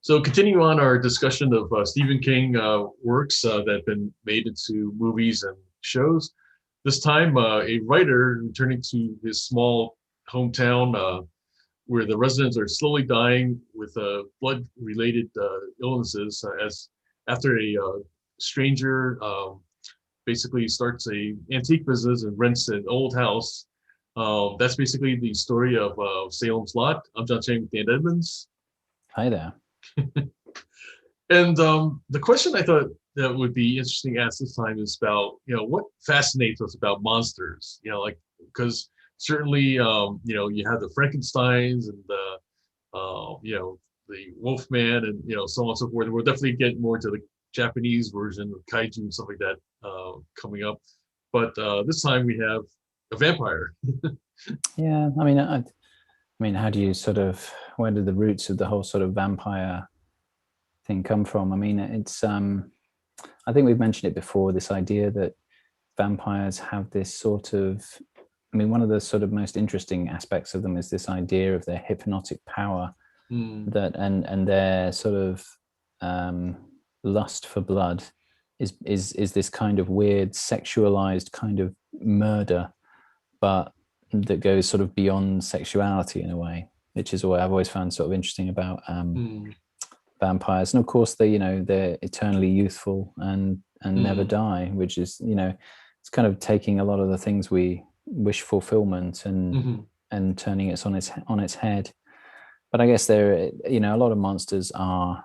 So continuing on our discussion of Stephen King works that have been made into movies and shows, this time a writer returning to his small hometown where the residents are slowly dying with blood-related illnesses as after a stranger basically starts a antique business and rents an old house. That's basically the story of Salem's Lot. I'm John Chang with Dan Edmonds. Hi there. And the question I thought that would be interesting to ask this time is about, what fascinates us about monsters? Like, because certainly, you have the Frankensteins and the Wolfman and, so on and so forth. We'll definitely get more into the Japanese version of kaiju and stuff like that coming up. But this time we have a vampire. Yeah, I mean, how do you where did the roots of the whole sort of vampire thing come from? I mean, it's I think we've mentioned it before, this idea that vampires have this sort of, one of the sort of most interesting aspects of them is this idea of their hypnotic power, that and their sort of lust for blood is this kind of weird sexualized kind of murder, but that goes sort of beyond sexuality in a way, which is what I've always found sort of interesting about vampires. And of course, they're eternally youthful and never die, which is, it's kind of taking a lot of the things we wish fulfillment and turning it on its head. But I guess there, a lot of monsters are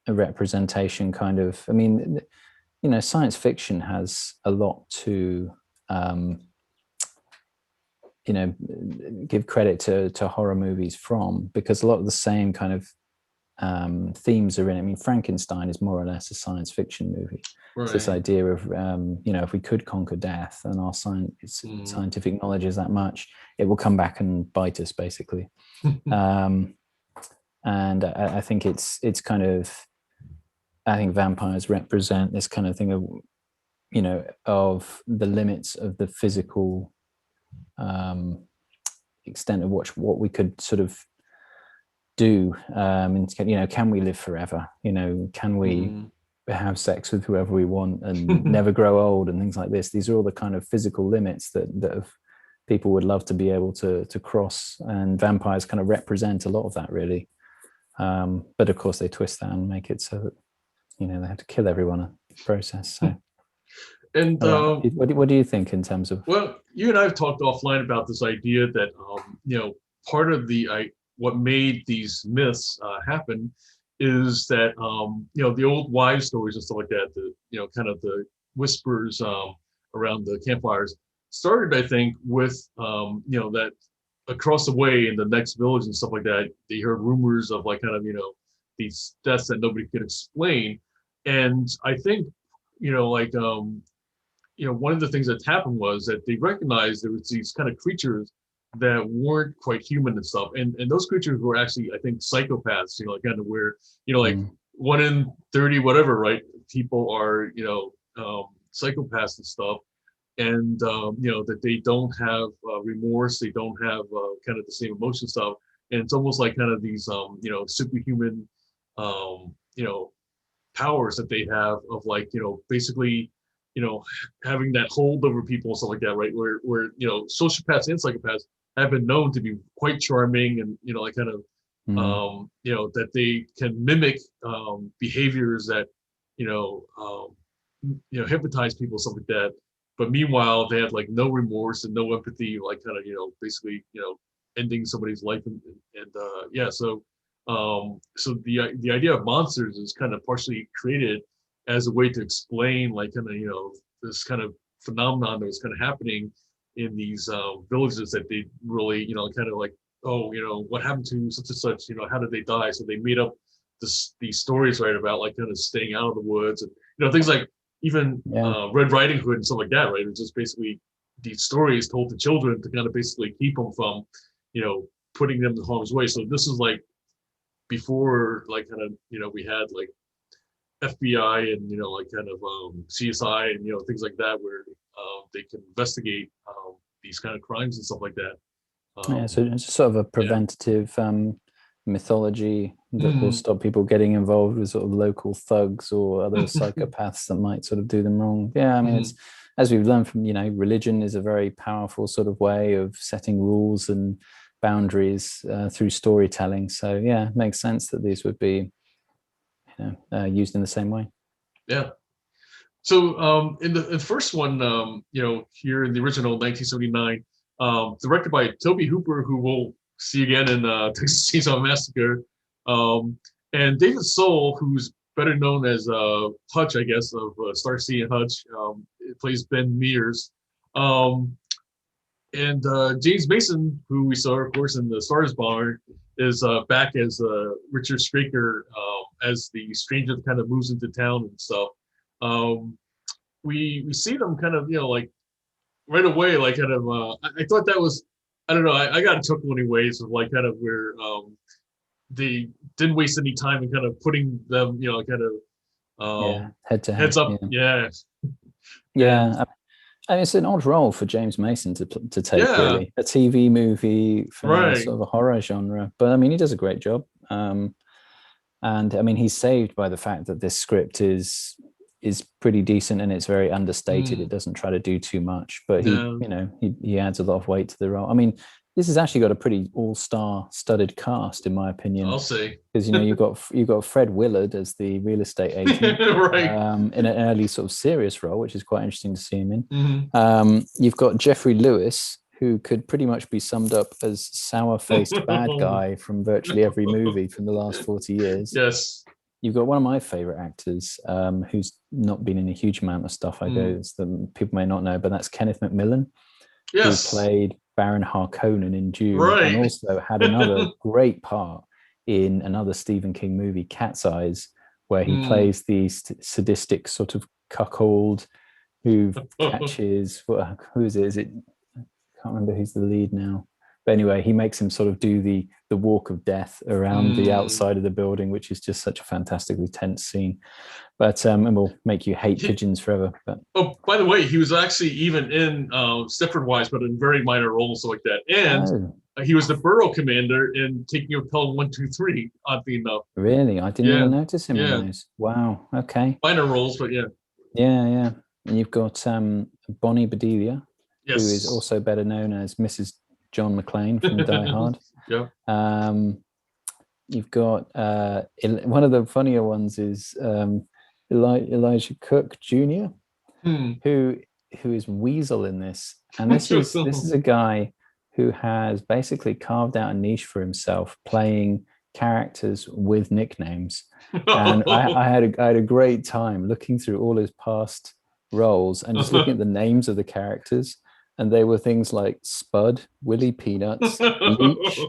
a representation kind of, science fiction has a lot to give credit to horror movies from, because a lot of the same kind of themes are in it. Frankenstein is more or less a science fiction movie. Right. It's this idea of if we could conquer death and our scientific knowledge is that much, it will come back and bite us basically. And I think it's kind of, I think vampires represent this kind of thing of of the limits of the physical extent of what we could sort of do. Can we live forever? Can we have sex with whoever we want and never grow old and things like this? These are all the kind of physical limits that people would love to be able to cross, and vampires kind of represent a lot of that, really. But of course, they twist that and make it so that they have to kill everyone in the process. So. And what do you think in terms of? Well, you and I have talked offline about this idea that part of what made these myths happen is that the old wives' stories and stuff like that, the kind of the whispers around the campfires started, I think, with that across the way in the next village and stuff like that, they heard rumors of like kind of these deaths that nobody could explain, and I think one of the things that happened was that they recognized there was these kind of creatures that weren't quite human and stuff. And those creatures were actually, I think, psychopaths, kind of where, like 1 in 30, whatever, right? People are, psychopaths and stuff. And, that they don't have remorse. They don't have kind of the same emotion stuff. And it's almost like kind of these, superhuman, powers that they have of like, basically, having that hold over people and stuff like that, right? Where sociopaths and psychopaths have been known to be quite charming and, like kind of, that they can mimic behaviors that, hypnotize people, stuff like that. But meanwhile, they have like no remorse and no empathy, like kind of, basically, ending somebody's life. So the idea of monsters is kind of partially created as a way to explain like kind of this kind of phenomenon that was kind of happening in these villages that they really kind of like, what happened to such and such, how did they die? So they made up these stories, right, about like kind of staying out of the woods and things like even Red Riding Hood and stuff like that, right? It's just basically these stories told to children to kind of basically keep them from putting them in harm's way. So this is like before like kind of we had like FBI and like kind of CSI and things like that, where they can investigate these kind of crimes and stuff like that. So it's sort of a preventative mythology that will stop people getting involved with sort of local thugs or other psychopaths that might sort of do them wrong. Yeah, I mean, it's, as we've learned from, religion is a very powerful sort of way of setting rules and boundaries through storytelling. So yeah, it makes sense that these would be used in the same way. Yeah. So in the first one, here in the original 1979, directed by Tobe Hooper, who we'll see again in Texas Chainsaw Massacre, and David Soul, who's better known as Hutch, I guess, of Starsea and Hutch, plays Ben Mears. And James Mason, who we saw, of course, in the Stars Bomber, is back as Richard Straker as the stranger that kind of moves into town and stuff. We see them kind of, like right away, like kind of, I thought that was, I don't know, I got a chuckle anyways of like kind of where they didn't waste any time in kind of putting them, kind of head to head. Heads up. Yeah. Yeah. And it's an odd role for James Mason to take, really. A TV movie for sort of a horror genre. But I mean, he does a great job. And I mean, he's saved by the fact that this script is pretty decent and it's very understated. It doesn't try to do too much, but he adds a lot of weight to the role. I mean, this has actually got a pretty all-star studded cast, in my opinion. I'll say, because you've got Fred Willard as the real estate agent, in an early sort of serious role, which is quite interesting to see him in. You've got Jeffrey Lewis, who could pretty much be summed up as sour-faced bad guy from virtually every movie from the last 40 years. Yes. You've got one of my favorite actors, who's not been in a huge amount of stuff, I guess, that people may not know, but that's Kenneth McMillan, who played Baron Harkonnen in Dune, and also had another great part in another Stephen King movie, Cat's Eyes, where he plays the sadistic sort of cuckold who catches, who is it? Is it? I can't remember who's the lead now. But anyway, he makes him sort of do the walk of death around the outside of the building, which is just such a fantastically tense scene. But and will make you hate pigeons forever. But oh, by the way, he was actually even in Stepford Wives, but in very minor roles like that. And he was the Borough Commander in Taking of Pelham 123. Oddly enough. Really, I didn't even notice him in those. Wow. Okay. Minor roles, but yeah. Yeah. And you've got Bonnie Bedelia, who is also better known as Mrs. John McClane from Die Hard. You've got one of the funnier ones is Elijah Cook Jr., who is Weasel in this, and this is a guy who has basically carved out a niche for himself playing characters with nicknames. And I had a great time looking through all his past roles and just looking at the names of the characters. And they were things like Spud, Willie Peanuts, Leech,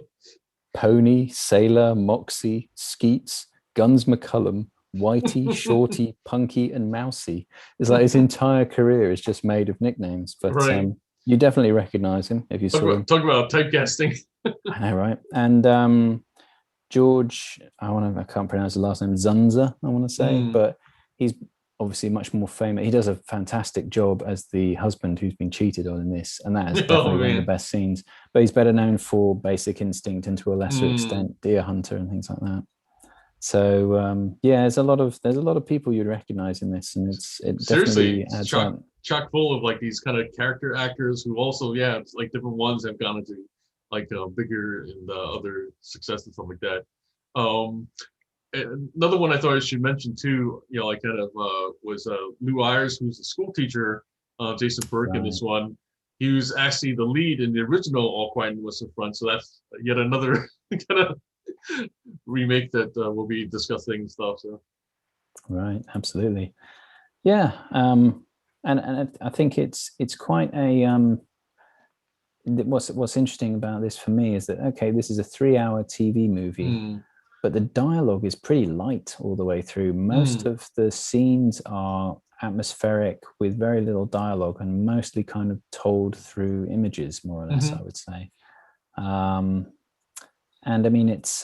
Pony, Sailor, Moxie, Skeets, Guns McCullum, Whitey, Shorty, Punky, and Mousy. It's like his entire career is just made of nicknames. But you definitely recognize him if you saw him. Talk about typecasting. I know, right? And George, I can't pronounce the last name, Zunza, I want to say, but he's obviously much more famous. He does a fantastic job as the husband who's been cheated on in this, and that is definitely one of the best scenes. But he's better known for Basic Instinct and to a lesser extent Deer Hunter and things like that. So there's a lot of people you'd recognize in this, and it definitely adds up. Chock full of like these kind of character actors who also like different ones have gone into like bigger and other success and stuff like that. Another one I thought I should mention too, was Lou Ayers, who's the school teacher, Jason Burke in this one. He was actually the lead in the original All Quiet on the Western Front, so that's yet another kind of remake that we'll be discussing and stuff. So, right, absolutely, yeah, and I think it's quite a what's interesting about this for me is that this is a 3-hour TV movie. But the dialogue is pretty light all the way through. Most of the scenes are atmospheric with very little dialogue and mostly kind of told through images, more or less, I would say. And I mean, it's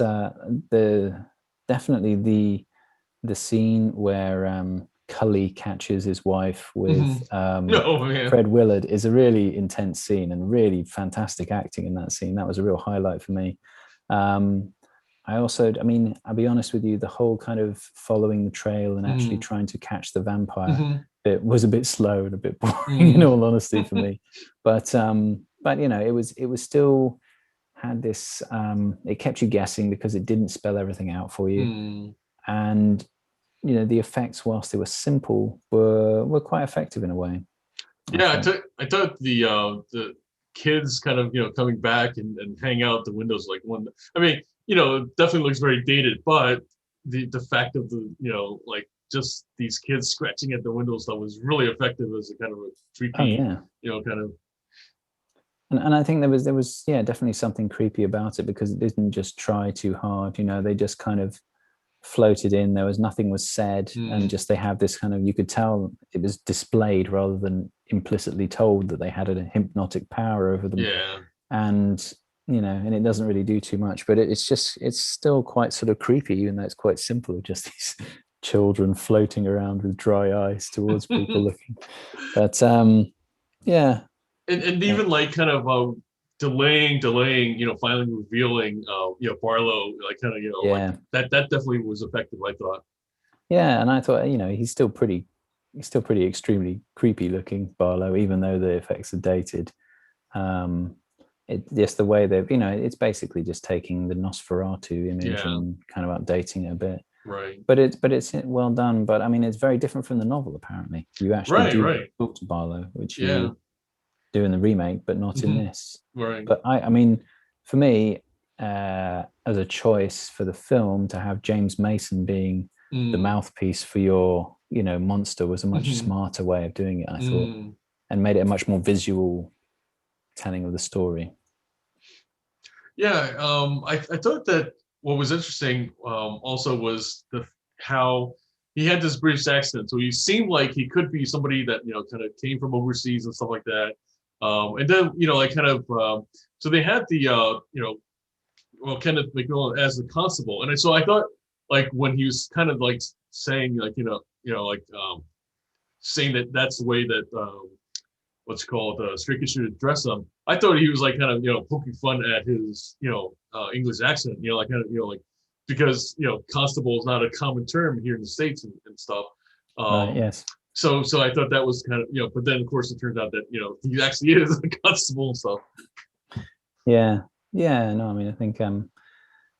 definitely the scene where Cully catches his wife with Fred Willard is a really intense scene and really fantastic acting in that scene. That was a real highlight for me. I mean, I'll be honest with you, the whole kind of following the trail and actually trying to catch the vampire bit was a bit slow and a bit boring, in all honesty, for me. But you know, it was still had this, it kept you guessing because it didn't spell everything out for you. And, you know, the effects, whilst they were simple, were quite effective in a way. Yeah, I thought the kids kind of, you know, coming back and hang out the windows like one. I mean, you know, it definitely looks very dated, but the fact of the, you know, like just these kids scratching at the windows that was really effective as a kind of a creepy, you know, kind of. And I think there was definitely something creepy about it because it didn't just try too hard. You know, they just kind of floated in. There was nothing was said, and just they have this kind of, you could tell it was displayed rather than implicitly told that they had a hypnotic power over them. And you know, and it doesn't really do too much, but it's still quite sort of creepy, even though it's quite simple, just these children floating around with dry ice towards people looking. But yeah, and even like kind of delaying, you know, finally revealing, you know, Barlow, like kind of, you know, like that definitely was effective, I thought. Yeah, and I thought, you know, he's still pretty extremely creepy looking, Barlow, even though the effects are dated. It just the way they've, you know, it's basically just taking the Nosferatu image and kind of updating it a bit. Right. But it's well done. But I mean, it's very different from the novel. Apparently, you actually do talk to Barlow, which you do in the remake, but not in this. Right. But I mean, for me, as a choice for the film, to have James Mason being the mouthpiece for your, you know, monster was a much smarter way of doing it, I thought, and made it a much more visual telling of the story. Yeah, I thought that what was interesting also was how he had this British accent, so he seemed like he could be somebody that, you know, kind of came from overseas and stuff like that. And then, you know, like kind of so they had the you know, well, Kenneth McMillan as the constable, and so I thought, like, when he was kind of like saying, like, you know, like saying that that's the way that what's called Straker should address him. I thought he was like kind of, you know, poking fun at his, you know, English accent, you know, like kind of, you know, like, because, you know, constable is not a common term here in the States and stuff. Right, yes. So I thought that was kind of, you know, but then of course it turns out that, you know, he actually is a constable and stuff. Yeah, no, I mean, I think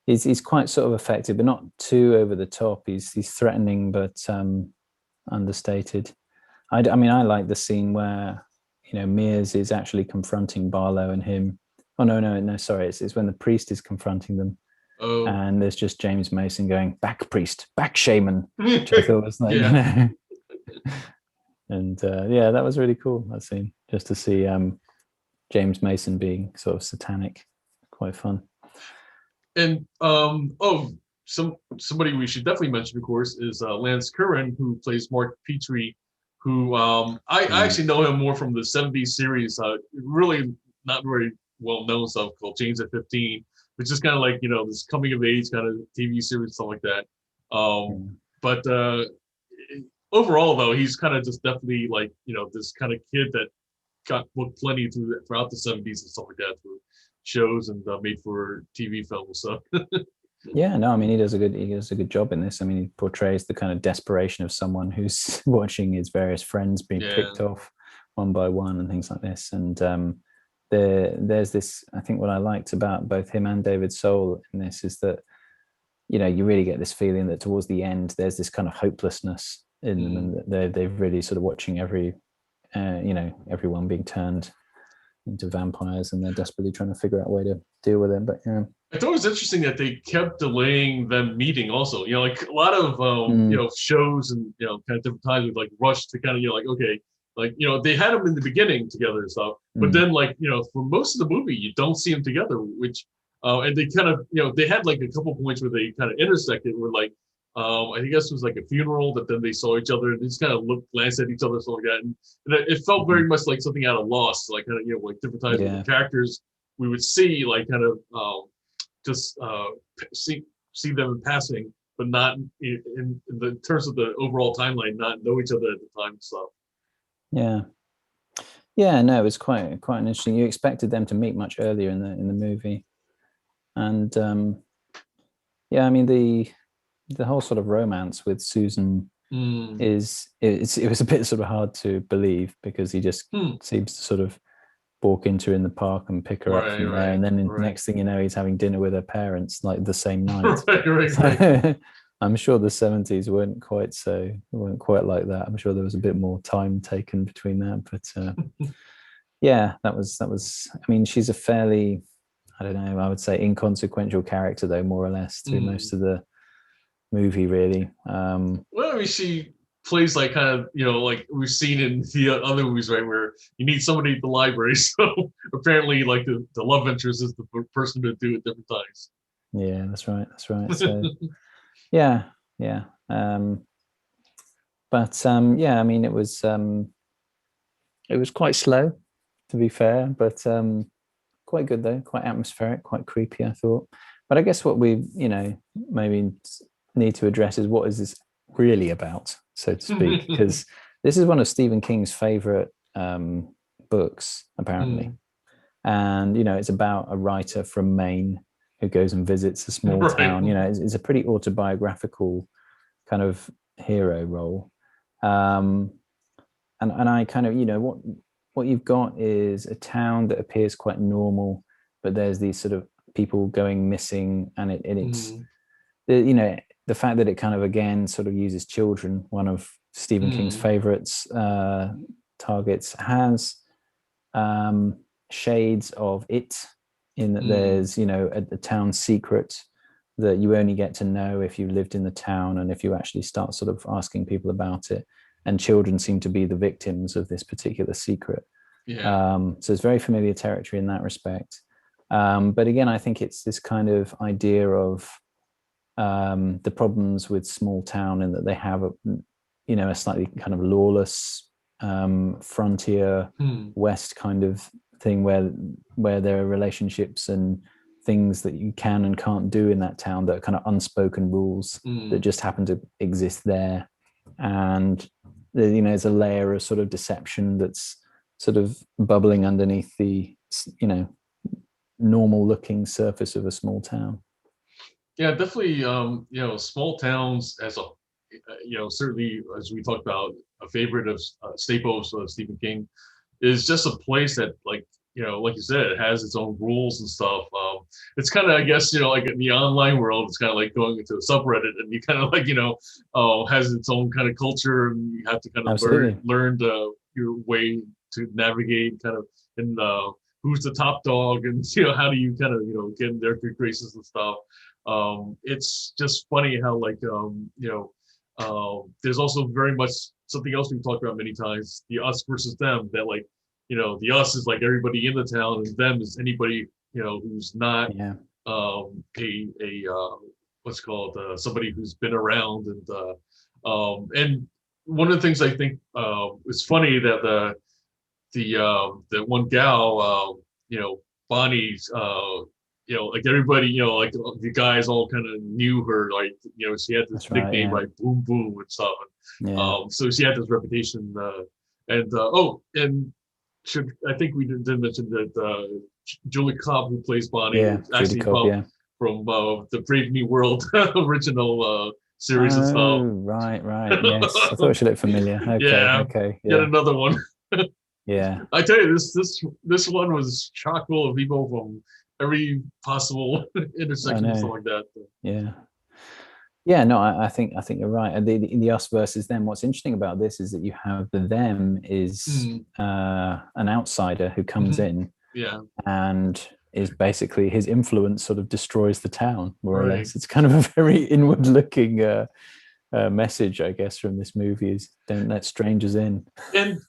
he's quite sort of effective, but not too over the top. He's threatening, but understated. I mean, I like the scene where, you know, Mears is actually confronting Barlow and him. Oh no, sorry, it's when the priest is confronting them. Oh. And there's just James Mason going, "Back priest, back shaman," which I thought was like, you know. And yeah, that was really cool, that scene, just to see James Mason being sort of satanic. Quite fun. And somebody we should definitely mention, of course, is Lance Kerwin, who plays Mark Petrie, who I actually know him more from the 70s series, really not very well known stuff called James at 15, which is kind of like, you know, this coming of age kind of TV series, stuff like that. But overall, though, he's kind of just definitely like, you know, this kind of kid that got booked plenty throughout the 70s and stuff like that through shows and made for TV films. So yeah, no, I mean, he does a good job in this. I mean, he portrays the kind of desperation of someone who's watching his various friends being picked off one by one and things like this. And there's this, I think what I liked about both him and David Soul in this is that, you know, you really get this feeling that towards the end there's this kind of hopelessness in them, and that they're really sort of watching you know, everyone being turned into vampires, and they're desperately trying to figure out a way to deal with it. But yeah, I thought it was interesting that they kept delaying them meeting also, you know, like a lot of you know, shows and, you know, kind of different times with like rush to kind of, you know, like, okay, like, you know, they had them in the beginning together and stuff, but then, like, you know, for most of the movie you don't see them together, which and they kind of, you know, they had like a couple points where they kind of intersected where, like, I guess it was like a funeral that then they saw each other and they just kind of glanced at each other, stuff like that, and it felt very much like something out of Lost, like kind of, you know, like different times with the characters we would see, like kind of just see them in passing, but not in the terms of the overall timeline, not know each other at the time and stuff. Yeah, no, it was quite an interesting. You expected them to meet much earlier in the movie, and Yeah, I mean the whole sort of romance with Susan it was a bit sort of hard to believe, because he just seems to sort of walk into her in the park and pick her up from there, and then next thing you know, he's having dinner with her parents like the same night. Right. I'm sure the 70s weren't quite like that. I'm sure there was a bit more time taken between that, but yeah, that was. I mean, she's a fairly, I don't know, I would say inconsequential character, though, more or less, through most of the movie, really. Well, I mean, she plays like kind of, like we've seen in the other movies, right, where you need somebody at the library. So apparently, like the love interest is the person to do at different times. Yeah, that's right. So yeah. But yeah, I mean, it was quite slow, to be fair, but quite good though, quite atmospheric, quite creepy, I thought. But I guess what we, maybe need to address is, what is this really about, so to speak? Because this is one of Stephen King's favorite books, apparently. And, it's about a writer from Maine who goes and visits a small town. It's a pretty autobiographical kind of hero role. And I kind of, what you've got is a town that appears quite normal, but there's these sort of people going missing, and it's the fact that it kind of, again, sort of uses children, one of Stephen King's favorites, targets, has shades of it, in that there's a town secret that you only get to know if you lived in the town, and if you actually start sort of asking people about it. And children seem to be the victims of this particular secret. So it's very familiar territory in that respect. But again, I think it's this kind of idea of the problems with small town, and that they have a slightly kind of lawless frontier west kind of thing, where there are relationships and things that you can and can't do in that town, that are kind of unspoken rules that just happen to exist there. And there's a layer of sort of deception that's sort of bubbling underneath the normal looking surface of a small town. Yeah, definitely. Small towns as a, certainly, as we talked about, a favorite of staples of Stephen King, is just a place that, like you said, it has its own rules and stuff. It's kind of, I guess, like in the online world, it's kind of like going into a subreddit, and you kind of like, has its own kind of culture, and you have to kind of learn your way to navigate kind of in who's the top dog, and how do you kind of get in their good graces and stuff. It's just funny how, like, there's also very much something else we've talked about many times, the us versus them, that, like, the us is like everybody in the town, and them is anybody who's not a what's called somebody who's been around. And one of the things I think is funny, that the one gal, Bonnie's, like everybody, like the guys all kind of knew her, like, she had this nickname, like Boom Boom and stuff. So she had this reputation, and I think we did mention that Julie Cobb, who plays Bonnie, is actually from the Brave New World original series and stuff. Right. Yes, I thought she looked familiar. Okay. Yet another one. Yeah. I tell you, this one was chock full of people from every possible intersection and stuff like that. Yeah, no, I think you're right. And the us versus them, what's interesting about this is that you have the them is an outsider who comes in, and is basically, his influence sort of destroys the town, more or less. It's kind of a very inward looking message, I guess, from this movie, is don't let strangers in. And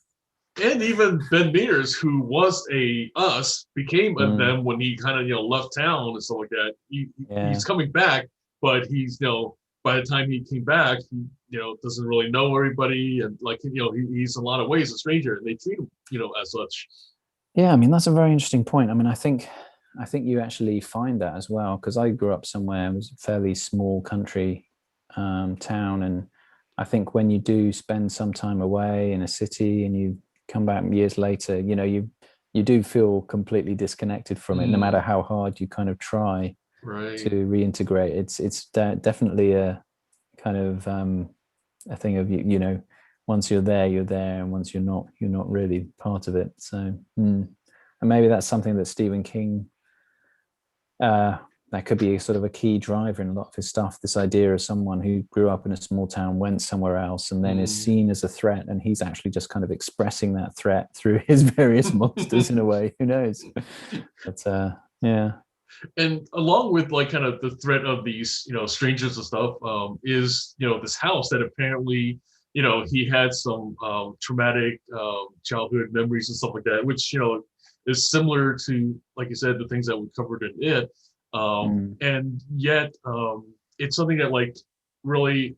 even Ben Mears, who was a us, became a them when he kind of left town and stuff like that. He's coming back, but he's by the time he came back, he doesn't really know everybody, and like he's in a lot of ways a stranger, and they treat him as such. Yeah, I mean, that's a very interesting point. I mean, I think you actually find that as well, because I grew up somewhere, it was a fairly small country town, and I think when you do spend some time away in a city and you come back years later, you do feel completely disconnected from it, no matter how hard you kind of try. Right. to reintegrate. It's definitely a kind of a thing of you know, once you're there, and once you're not really part of it. So and maybe that's something that Stephen King, that could be sort of a key driver in a lot of his stuff, this idea of someone who grew up in a small town, went somewhere else, and then is seen as a threat, and he's actually just kind of expressing that threat through his various monsters in a way. Who knows? But yeah. And along with like kind of the threat of these, strangers and stuff, is, this house that apparently, he had some traumatic childhood memories and stuff like that, which, is similar to, like you said, the things that we covered in it. And yet it's something that like really,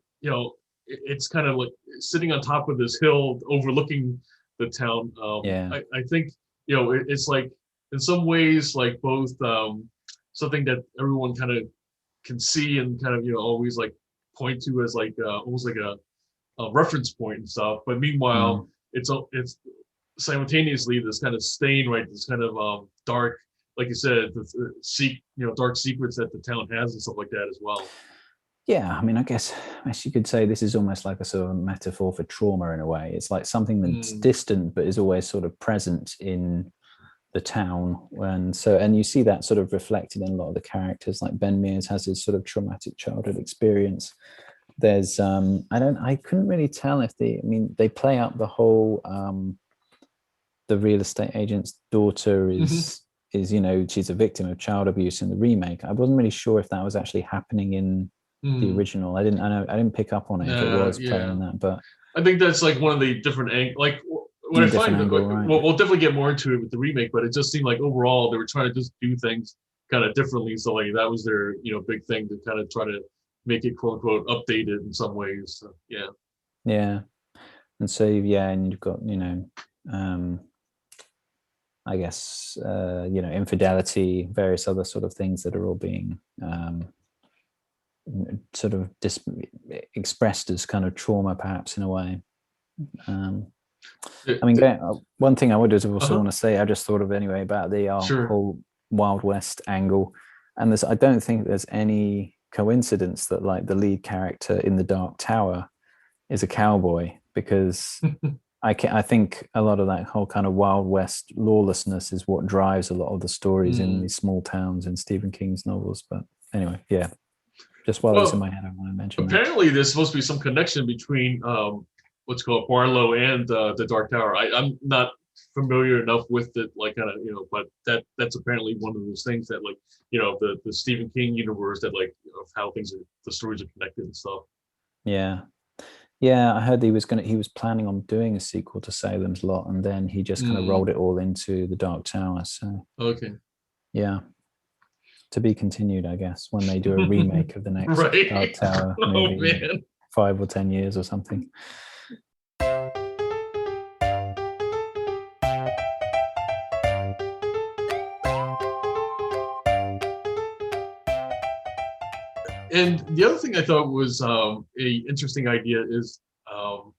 it's kind of like sitting on top of this hill overlooking the town. I think, it's like in some ways like both something that everyone kind of can see and kind of, always like point to as like almost like a reference point and stuff. But meanwhile, it's simultaneously this kind of stain, right? This kind of dark, like you said, dark secrets that the town has and stuff like that as well. Yeah, I mean, I guess you could say this is almost like a sort of metaphor for trauma in a way. It's like something that's distant but is always sort of present in the town, and you see that sort of reflected in a lot of the characters. Like Ben Mears has his sort of traumatic childhood experience. There's I couldn't really tell if they play up the whole the real estate agent's daughter is she's a victim of child abuse in the remake. I wasn't really sure if that was actually happening in the original. I didn't pick up on it if it was playing that, but I think that's like one of the different like what I find angle, right? We'll definitely get more into it with the remake, but it just seemed like overall they were trying to just do things kind of differently. So like that was their big thing, to kind of try to make it quote unquote updated in some ways. So, yeah. And so and you've got I guess infidelity, various other sort of things that are all being sort of expressed as kind of trauma, perhaps in a way. I mean, one thing I would also want to say, I just thought of anyway about the whole Wild West angle, and I don't think there's any coincidence that like the lead character in The Dark Tower is a cowboy, because I think a lot of that whole kind of Wild West lawlessness is what drives a lot of the stories in these small towns in Stephen King's novels. But anyway, just while it's in my head, I want to mention apparently there's supposed to be some connection between what's called Barlow and the Dark Tower. I'm not familiar enough with it, like kind of but that's apparently one of those things that like the Stephen King universe, that like of how the stories are connected and stuff. Yeah, I heard he was planning on doing a sequel to Salem's Lot, and then he just kind of rolled it all into The Dark Tower. So yeah, to be continued, I guess, when they do a remake of the next Dark Tower, maybe 5 or 10 years or something. And the other thing I thought was a interesting idea is, on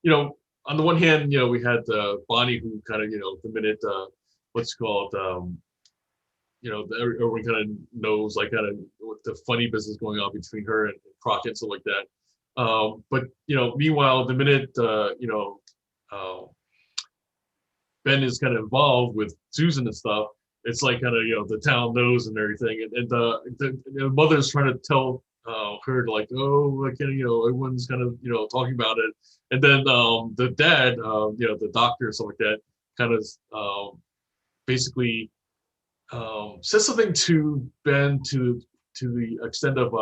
the one hand, we had Bonnie, who kind of, the minute, what's called, everyone kind of knows, like, kind of what the funny business going on between her and Crockett and stuff like that. But, meanwhile, the minute, Ben is kind of involved with Susan and stuff, it's like kind of the town knows and everything, and the mother's trying to tell her to like, oh, I can't, everyone's kind of talking about it, and then the dad, the doctor or something like that, kind of basically says something to Ben to the extent of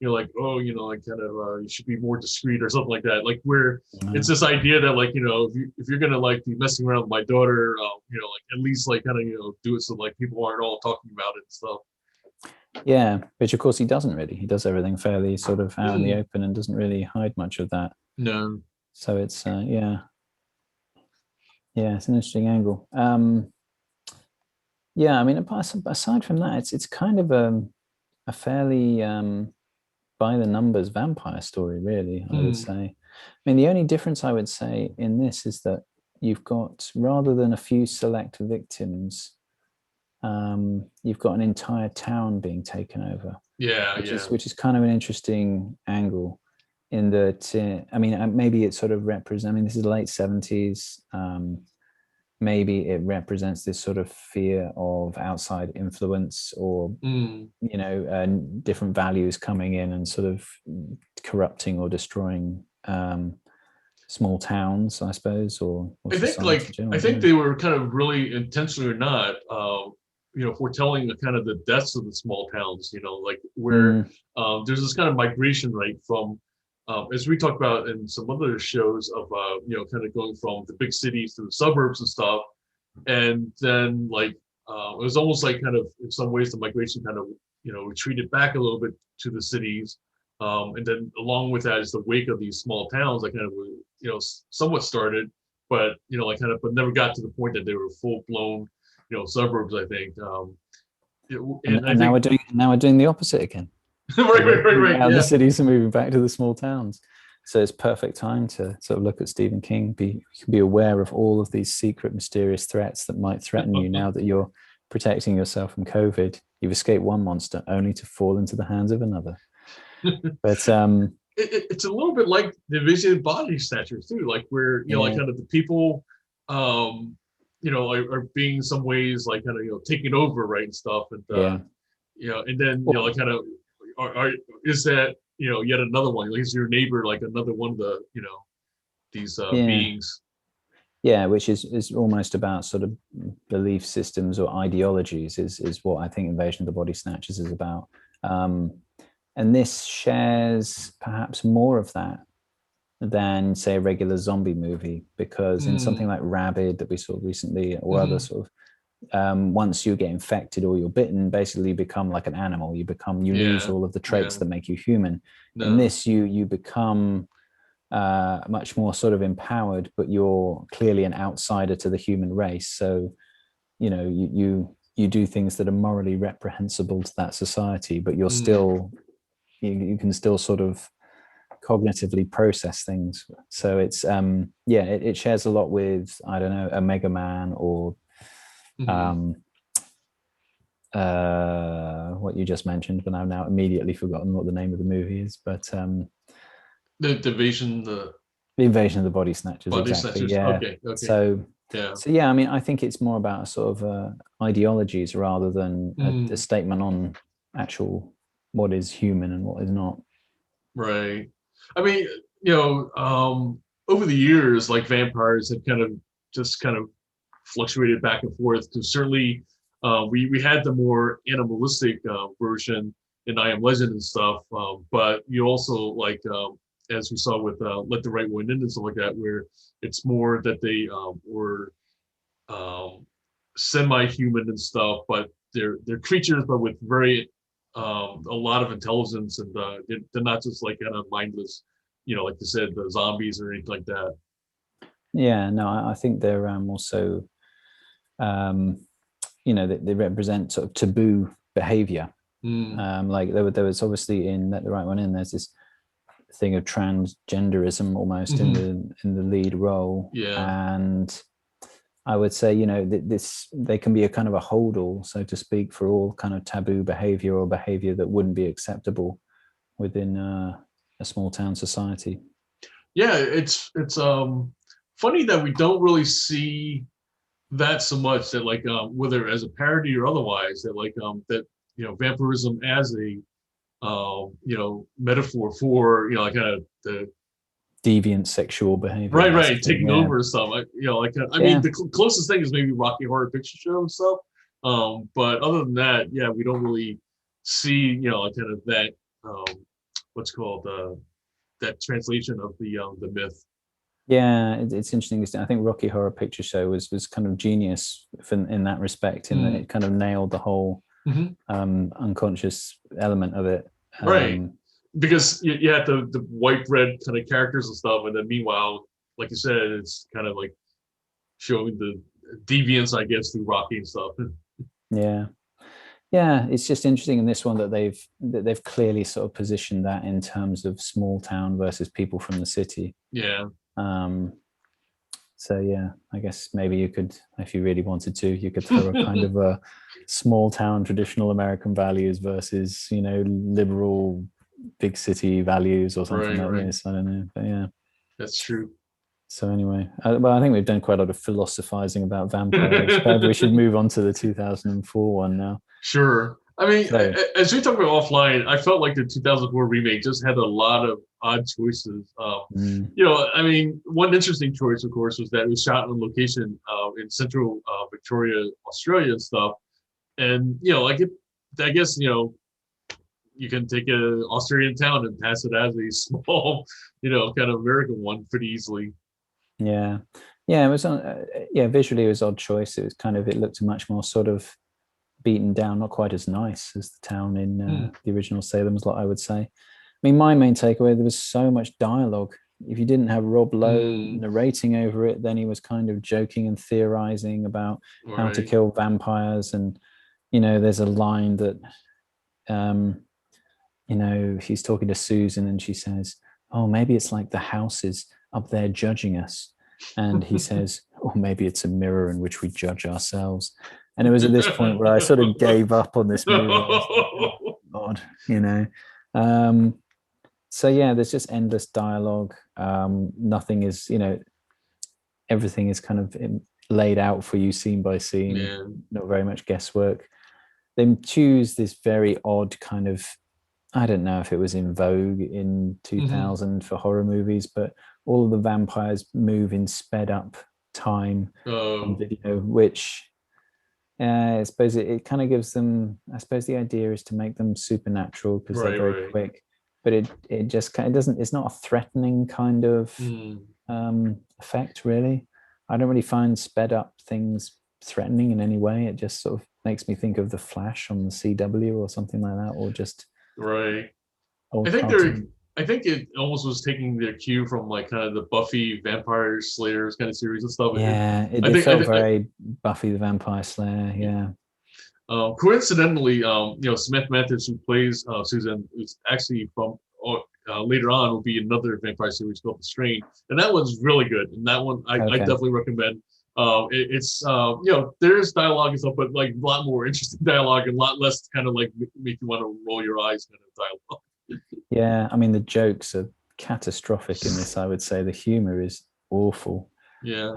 like, oh, like kind of you should be more discreet or something like that. Like where it's this idea that like, if you're gonna like be messing around with my daughter, like at least like kind of do it so like people aren't all talking about it and stuff. Yeah, which of course he doesn't really. He does everything fairly sort of out in the open and doesn't really hide much of that. No. So it's it's an interesting angle. Yeah, I mean, aside from that, it's kind of a fairly by the numbers vampire story, really, I would say. I mean, the only difference I would say in this is that you've got, rather than a few select victims, you've got an entire town being taken over. Yeah, which is kind of an interesting angle, in that I mean, maybe it sort of represents. I mean, this is the late 70s. Maybe it represents this sort of fear of outside influence, or different values coming in and sort of corrupting or destroying small towns, I suppose, or I think they were kind of really intentionally or not, foretelling the kind of the deaths of the small towns, like where there's this kind of migration, right, from as we talked about in some other shows of kind of going from the big cities to the suburbs and stuff, and then like it was almost like kind of in some ways the migration kind of retreated back a little bit to the cities, and then along with that is the wake of these small towns that kind of somewhat started, but but never got to the point that they were full blown suburbs, I think. Now we're doing the opposite again. right. Now the cities are moving back to the small towns. So it's perfect time to sort of look at Stephen King, be aware of all of these secret, mysterious threats that might threaten you now that you're protecting yourself from COVID. You've escaped one monster only to fall into the hands of another. But it's a little bit like the Invasion of Body Snatchers too, like where like kind of the people are being in some ways like kind of taken over, right, and stuff, and and then like kind of is that yet another one, like is your neighbor like another one of the these beings, which is almost about sort of belief systems or ideologies, is what I think Invasion of the Body Snatchers is about. And this shares perhaps more of that than, say, a regular zombie movie, because in something like Rabid that we saw recently, or other sort of, once you get infected or you're bitten, basically you become like an animal. You lose all of the traits that make you human. In this, you become much more sort of empowered, but you're clearly an outsider to the human race. So, you do things that are morally reprehensible to that society, but you're still, you can still sort of cognitively process things. So it's it shares a lot with, I don't know, a Mega Man, or what you just mentioned, but I've now immediately forgotten what the name of the movie is. But the Invasion of the Body Snatchers. Exactly. Snatchers. Yeah. Okay. So I mean, I think it's more about sort of ideologies rather than a statement on actual what is human and what is not. Right. I mean, over the years, like vampires have kind of fluctuated back and forth. Because certainly, we had the more animalistic version in I Am Legend and stuff, but you also like as we saw with Let the Right One In and stuff like that, where it's more that they were semi-human and stuff, but they're creatures, but with very a lot of intelligence, and they're not just like kind of mindless, like you said, the zombies or anything like that. Yeah, no, I think they're also, they represent sort of taboo behavior. Like there was obviously in Let the Right One In, there's this thing of transgenderism almost in the lead role. Yeah. And I would say, they can be a kind of a hold-all, so to speak, for all kind of taboo behavior or behavior that wouldn't be acceptable within a small town society. Yeah, it's funny that we don't really see that so much, that like whether as a parody or otherwise, that like that vampirism as a metaphor for like kind of the deviant sexual behavior, right, taking over and stuff. I mean, the closest thing is maybe Rocky Horror Picture Show and stuff, but other than that, we don't really see like kind of that what's called that translation of the myth. Yeah, it's interesting. I think Rocky Horror Picture Show was kind of genius in that respect, in that it kind of nailed the whole unconscious element of it. Right. Because you had the white bread kind of characters and stuff, and then meanwhile, like you said, it's kind of like showing the deviance, I guess, through Rocky and stuff. Yeah, it's just interesting in this one that they've clearly sort of positioned that in terms of small town versus people from the city. Yeah. So yeah, I guess maybe you could, if you really wanted to, you could throw a kind of a small town traditional American values versus, you know, liberal big city values or something like this. I don't know, but yeah, that's true. So anyway, well, I think we've done quite a lot of philosophizing about vampires. Maybe we should move on to the 2004 one now. Sure. I mean, So, as we talked about offline, I felt like the 2004 remake just had a lot of odd choices. You know, I mean, one interesting choice, of course, was that it was shot on location in central Victoria, Australia, and stuff. And you know, I guess you know, you can take an Australian town and pass it as a small, you know, kind of American one pretty easily. Yeah, it was on. Yeah, visually it was odd choice. It was kind of, it looked much more sort of beaten down, not quite as nice as the town in the original Salem's lot, I would say. I mean, my main takeaway, there was so much dialogue. If you didn't have Rob Lowe narrating over it, then he was kind of joking and theorizing about how to kill vampires. And, you know, there's a line that, you know, he's talking to Susan and she says, oh, maybe it's like the houses up there judging us. And he says, oh, maybe it's a mirror in which we judge ourselves. And it was at this point where I sort of gave up on this movie. Oh, God, you know. So yeah, there's just endless dialogue. Nothing is, you know, everything is kind of laid out for you scene by scene. Yeah. Not very much guesswork. They choose this very odd kind of, I don't know if it was in vogue in 2000 for horror movies, but all of the vampires move in sped up time on video, which I suppose it kind of gives them, I suppose the idea is to make them supernatural because they're very quick, but it just kind of doesn't, it's not a threatening kind of effect, really. I don't really find sped up things threatening in any way. It just sort of makes me think of The Flash on the CW or something like that, or just I think it almost was taking their cue from like kind of the Buffy Vampire Slayers kind of series and stuff. Yeah, it felt very Buffy the Vampire Slayer. Yeah. Coincidentally, you know, Samantha Mathis, who plays Susan, is actually from later on will be another vampire series called The Strain, and that one's really good. And that one I definitely recommend. It's you know, there's dialogue and stuff, but like a lot more interesting dialogue and a lot less kind of like make you want to roll your eyes kind of dialogue. Yeah, I mean the jokes are catastrophic in this. I would say the humor is awful. Yeah.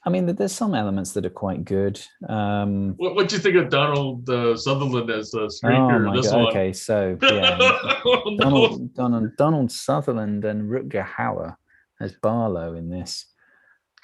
I mean, there's some elements that are quite good. What do you think of Donald Sutherland as Straker? Oh my God. Okay, so yeah, Donald Sutherland and Rutger Hauer as Barlow in this.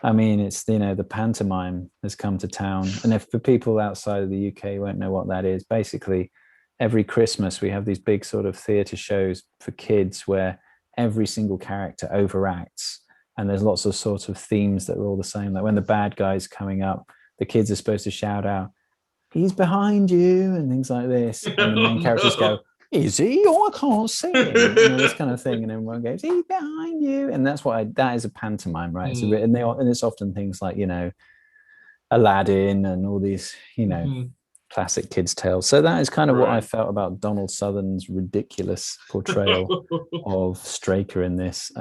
I mean, it's, you know, the pantomime has come to town, and if for people outside of the UK won't know what that is, basically every Christmas we have these big sort of theatre shows for kids where every single character overacts, and there's lots of sort of themes that are all the same. Like when the bad guy's coming up, the kids are supposed to shout out, "He's behind you," and things like this, and the main characters go, "Is he? Oh, I can't see him," you know, this kind of thing, and everyone goes, "He's behind you," and that's what that is a pantomime, right? It's and it's often things like, you know, Aladdin and all these, you know, classic kids' tales. So that is kind of what I felt about Donald Sutherland's ridiculous portrayal of Straker in this.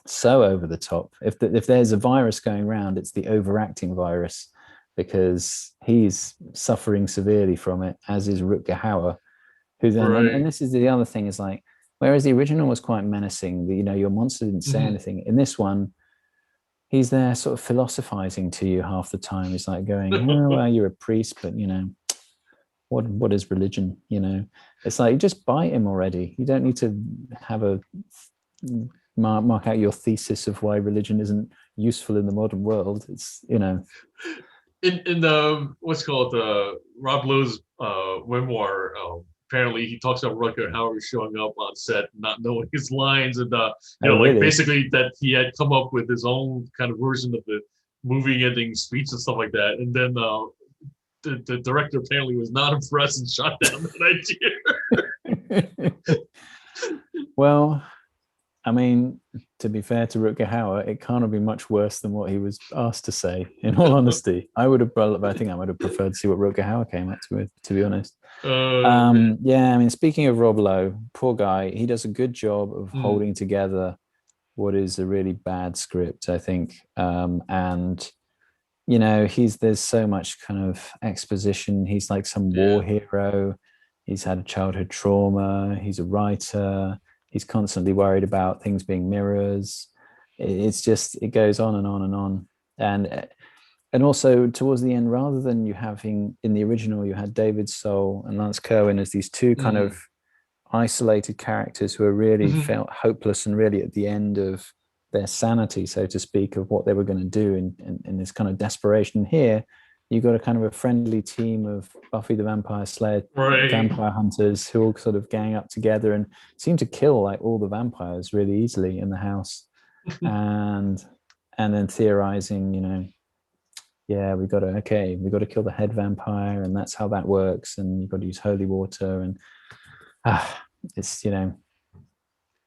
So over the top. If there's a virus going around, it's the overacting virus, because he's suffering severely from it, as is Rutger Hauer, who then, and this is the other thing, is like, whereas the original was quite menacing, you know, your monster didn't say anything. In this one, he's there sort of philosophizing to you half the time. He's like going, "Oh, well, you're a priest, but you know, what is religion?" You know, it's like, just bite him already. You don't need to have a mark out your thesis of why religion isn't useful in the modern world. It's, you know, in the what's called Rob Lowe's memoir. Apparently, he talks about Rutger Hauer showing up on set, not knowing his lines, and you know, like basically that he had come up with his own kind of version of the movie ending speech and stuff like that. And then the director apparently was not impressed and shot down that idea. Well, I mean, to be fair to Rutger Hauer, it can't have been much worse than what he was asked to say, in all honesty. I think I would have preferred to see what Rutger Hauer came up with, to be honest. Yeah, I mean, speaking of Rob Lowe, poor guy, he does a good job of holding together what is a really bad script, I think. And you know, there's so much kind of exposition. He's like some war hero. He's had a childhood trauma. He's a writer. He's constantly worried about things being mirrors. It's just, it goes on and on and on. And also towards the end, rather than you having in the original, you had David Soul and Lance Kerwin as these two kind of isolated characters who are really felt hopeless and really at the end of their sanity, so to speak, of what they were going to do in this kind of desperation. Here, you've got a kind of a friendly team of Buffy the Vampire Slayer vampire hunters who all sort of gang up together and seem to kill like all the vampires really easily in the house. and then theorizing, you know, yeah, we've got to kill the head vampire, and that's how that works, and you've got to use holy water, and it's, you know,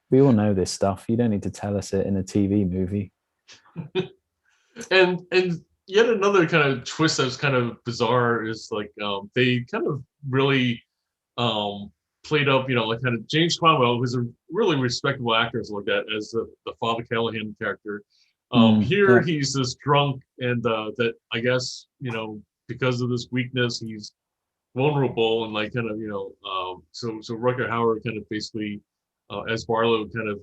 we all know this stuff. You don't need to tell us it in a TV movie. and yet another kind of twist that's kind of bizarre is like they kind of really played up, you know, like kind of James Cromwell, who's a really respectable actor, as looked at as the Father Callahan character. Here he's this drunk, and that I guess, you know, because of this weakness, he's vulnerable, and like kind of, you know, so Rutger Hauer kind of basically as Barlow kind of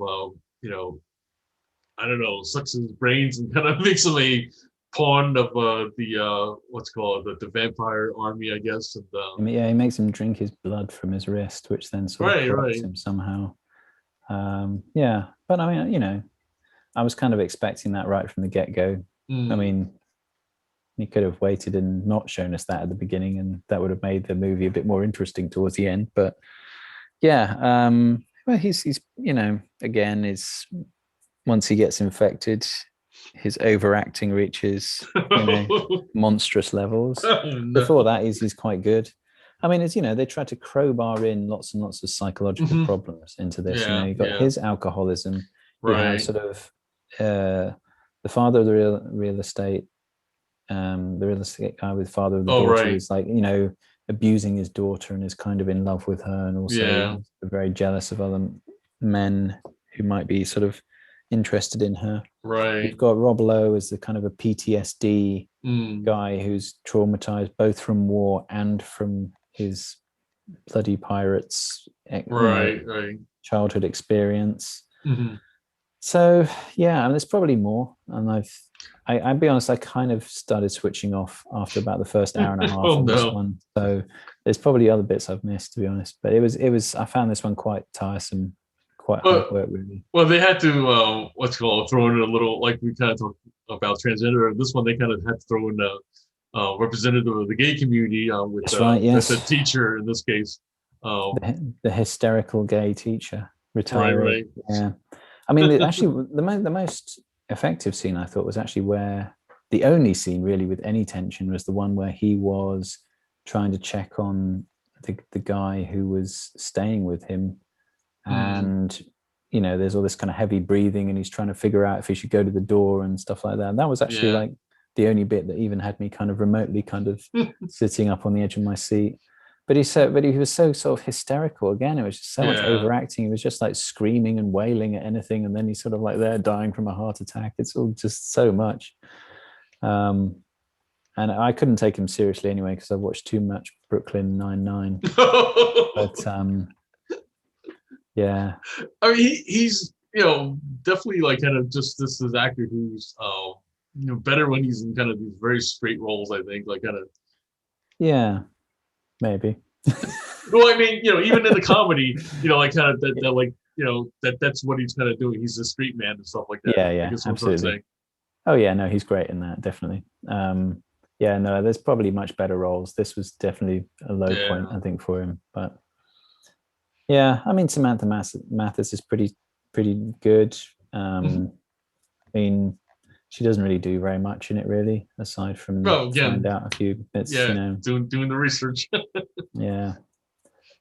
you know, I don't know, sucks his brains and kind of makes him a pawn of the what's called the vampire army, I guess. And yeah, he makes him drink his blood from his wrist, which then sort of corrupts him somehow. Yeah, but I mean, you know, I was kind of expecting that right from the get-go. I mean, he could have waited and not shown us that at the beginning, and that would have made the movie a bit more interesting towards the end. But yeah, well, he's you know, again, is once he gets infected, his overacting reaches, you know, monstrous levels. Before that, he's quite good. I mean, it's, you know, they try to crowbar in lots and lots of psychological problems into this. You know, you've got his alcoholism. You have sort of the father of the real estate guy with father of the daughter is like, you know, abusing his daughter and is kind of in love with her, and also very jealous of other men who might be sort of interested in her. You've got Rob Lowe as the kind of a PTSD guy who's traumatized both from war and from his bloody pirates childhood experience. So yeah, I mean, there's probably more, and I'd be honest, I kind of started switching off after about the first hour and a half on this one. So there's probably other bits I've missed, to be honest. But it was I found this one quite tiresome, quite hard work, really. Well, they had to throw in a little, like we kind of talked about transgender. This one they kind of had to throw in a representative of the gay community with the teacher in this case. The hysterical gay teacher, retiring. Yeah. I mean, actually, the most effective scene I thought was actually where the only scene really with any tension was the one where he was trying to check on the guy who was staying with him, and you know, there's all this kind of heavy breathing, and he's trying to figure out if he should go to the door and stuff like that. And that was actually like the only bit that even had me kind of remotely kind of sitting up on the edge of my seat. But he was so sort of hysterical. Again, it was just so much overacting. He was just like screaming and wailing at anything, and then he's sort of like there dying from a heart attack. It's all just so much. And I couldn't take him seriously anyway because I watched too much Brooklyn Nine-Nine. But yeah, I mean, he's, you know, definitely like kind of just this actor who's you know, better when he's in kind of these very straight roles. I think like kind of maybe. Well, I mean, you know, even in the comedy, you know, like kind of that like, you know, that's what he's kind of doing. He's a street man and stuff like that. Yeah, absolutely. Oh yeah, no, he's great in that, definitely. Yeah, no, there's probably much better roles. This was definitely a low point, I think, for him. But yeah, I mean, Samantha Mathis is pretty good. I mean, she doesn't really do very much in it, really, aside from find out a few bits. Yeah, you know, doing the research. Yeah,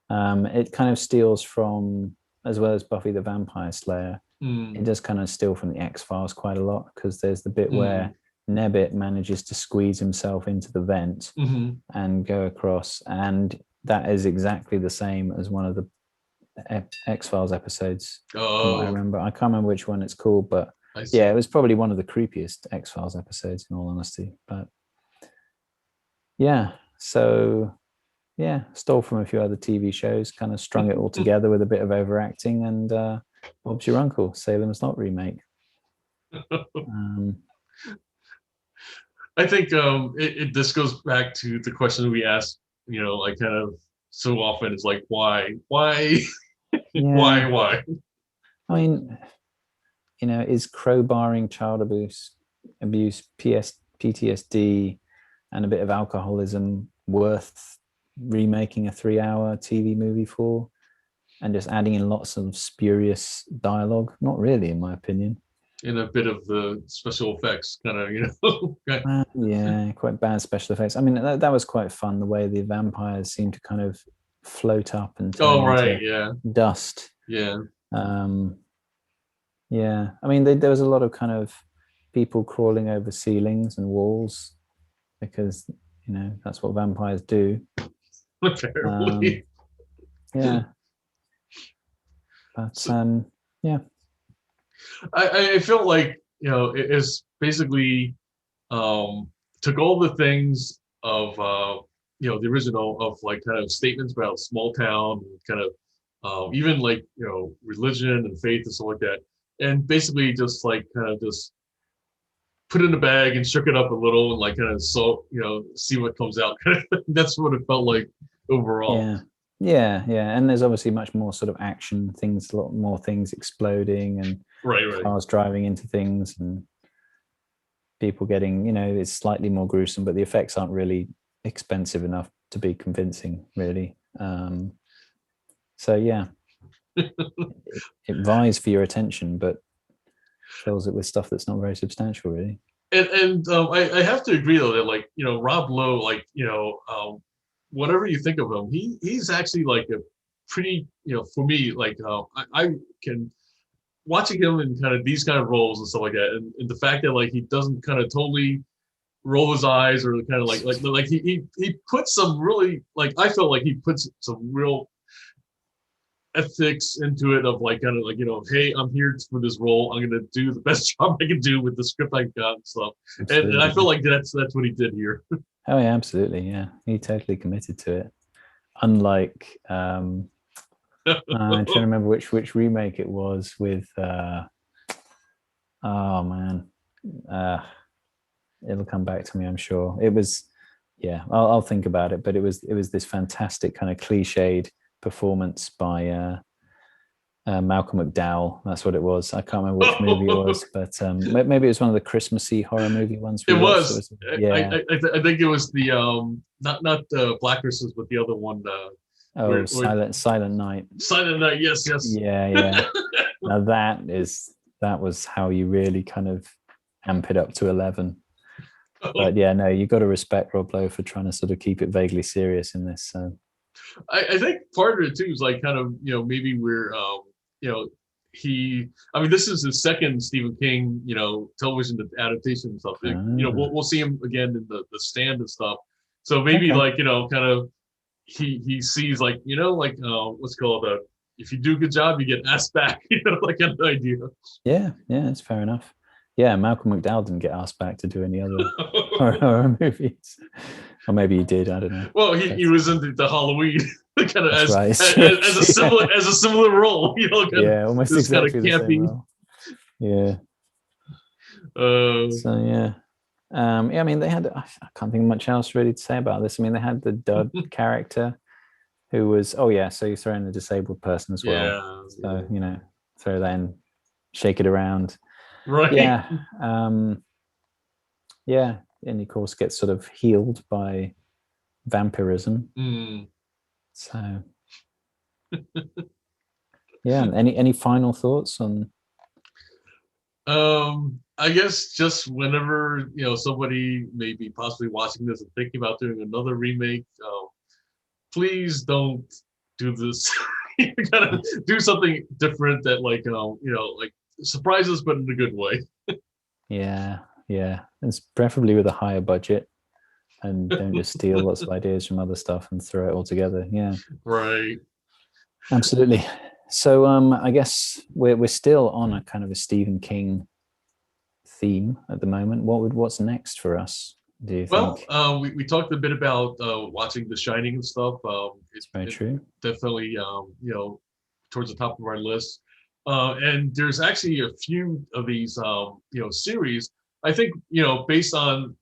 it kind of steals from, as well as Buffy the Vampire Slayer. It does kind of steal from the X-Files quite a lot, because there's the bit where Nebbit manages to squeeze himself into the vent and go across, and that is exactly the same as one of the X-Files episodes. Oh, From what I remember. I can't remember which one it's called, but I see. yeah, it was probably one of the creepiest X-Files episodes, in all honesty. But yeah, so yeah, stole from a few other TV shows, kind of strung it all together with a bit of overacting, and Bob's Your Uncle, Salem's Lot remake. I think this goes back to the question we ask, like kind of so often is like, why, Yeah. why? I mean, is crowbarring child abuse, PTSD, and a bit of alcoholism worth remaking a 3-hour TV movie for, and just adding in lots of spurious dialogue? Not really, in my opinion. And a bit of the special effects, kind of, Yeah, quite bad special effects. I mean, that was quite fun, the way the vampires seem to kind of float up and turn into dust. Yeah. Yeah, I mean, there was a lot of kind of people crawling over ceilings and walls, because that's what vampires do. Apparently. Yeah, but yeah, I felt like it's basically took all the things of the original, of like kind of statements about small town, kind of even like religion and faith and stuff like that, and basically just like kind of just put it in a bag and shook it up a little and like kind of see what comes out. That's what it felt like overall. Yeah, and there's obviously much more sort of action things, a lot more things exploding, and right. cars driving into things, and people getting, it's slightly more gruesome, but the effects aren't really expensive enough to be convincing, really. So yeah, it vies for your attention, but fills it with stuff that's not very substantial, really. And I have to agree though that like Rob Lowe, like whatever you think of him, he's actually like a pretty for me, like I can watching him in kind of these kind of roles and stuff like that, and the fact that like he doesn't kind of totally roll his eyes, or kind of like he puts some really, like, I felt like he puts some real ethics into it, of like kind of like hey, I'm here for this role, I'm gonna do the best job I can do with the script I got and stuff. And I feel like that's what he did here. Oh yeah, absolutely. Yeah, he totally committed to it, unlike I'm trying to remember which remake it was with oh man, it'll come back to me, I'm sure. It was, yeah, I'll think about it, but it was this fantastic kind of cliched performance by Malcolm McDowell. That's what it was. I can't remember which movie it was, but maybe it was one of the Christmassy horror movie ones. It was. Yeah, I think it was the not Black Christmas, but the other one. Silent Night. Silent Night. Yes. Yeah. Now that was how you really kind of amp it up to 11. But yeah, no, you got to respect Rob Lowe for trying to sort of keep it vaguely serious in this. So I think part of it too is like kind of maybe we're I mean, this is his second Stephen King television adaptation and stuff. We'll see him again in the Stand and stuff. So maybe like kind of he sees like what's called if you do a good job you get asked back, like an idea. Yeah, it's fair enough. Yeah, Malcolm McDowell didn't get asked back to do any other horror movies. Or maybe he did, I don't know. Well, he was in the Halloween kind of as a similar role, yeah, almost exactly the same role. Yeah. So yeah. Yeah, I mean, they had, I can't think of much else really to say about this. I mean, they had the dud character who was, so you throw in a disabled person as well. So, throw that in, shake it around. Right. Yeah. Yeah. And of course gets sort of healed by vampirism. So yeah. Any final thoughts on? I guess just whenever somebody may be possibly watching this and thinking about doing another remake, please don't do this. You gotta do something different that like like surprise us, but in a good way. Yeah, it's preferably with a higher budget, and don't just steal lots of ideas from other stuff and throw it all together. Yeah, right. Absolutely. So I guess we're still on a kind of a Stephen King theme at the moment. What's next for us, do you Well, think? we talked a bit about watching The Shining and stuff. It's very true. Definitely, towards the top of our list. And there's actually a few of these, series. I think, based on,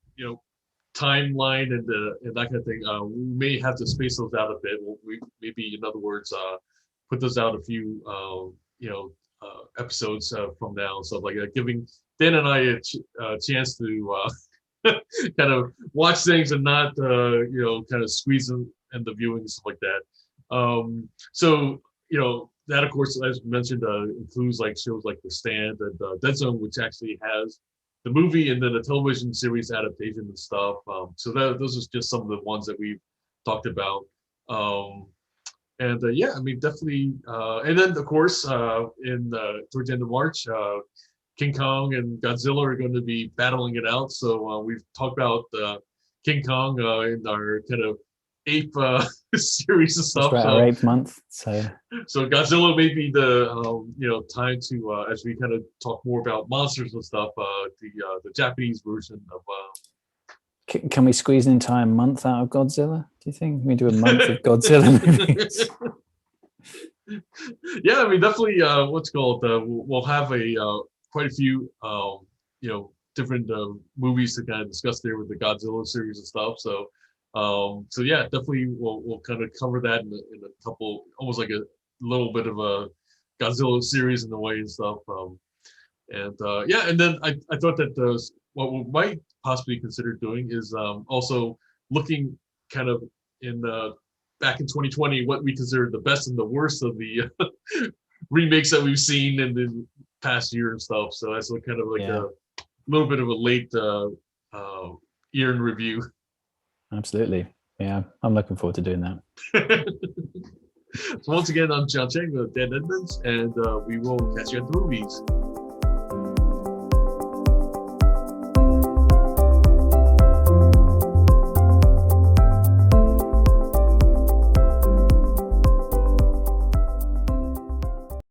timeline and that kind of thing, we may have to space those out a bit. Maybe, in other words, put those out a few, episodes from now. So like giving Dan and I a chance to kind of watch things and not, kind of squeeze them in the viewing and stuff like that. So, that of course, as mentioned, includes like shows like The Stand and Dead Zone, which actually has the movie and then the television series adaptation and stuff. So those are just some of the ones that we've talked about. Yeah, I mean, definitely. And then of course, in towards the end of March, King Kong and Godzilla are going to be battling it out. So we've talked about King Kong in our kind of ape series and stuff. That's right, our 8th month. So Godzilla may be the time to as we kind of talk more about monsters and stuff. The Japanese version of. Can we squeeze an entire month out of Godzilla? Do you think we do a month of Godzilla movies? Yeah, I mean, definitely. What's called? We'll have quite a few, different movies to kind of discuss there with the Godzilla series and stuff. So yeah, definitely we'll kind of cover that in a couple, almost like a little bit of a Godzilla series in a way and stuff. Yeah, and then I thought that what we might possibly consider doing is also looking kind of in back in 2020 what we consider the best and the worst of the remakes that we've seen in the past year and stuff. So that's kind of like a little bit of a late year in review. Absolutely. Yeah, I'm looking forward to doing that. So once again, I'm John Chang with Dan Edmonds, and we will catch you at the movies.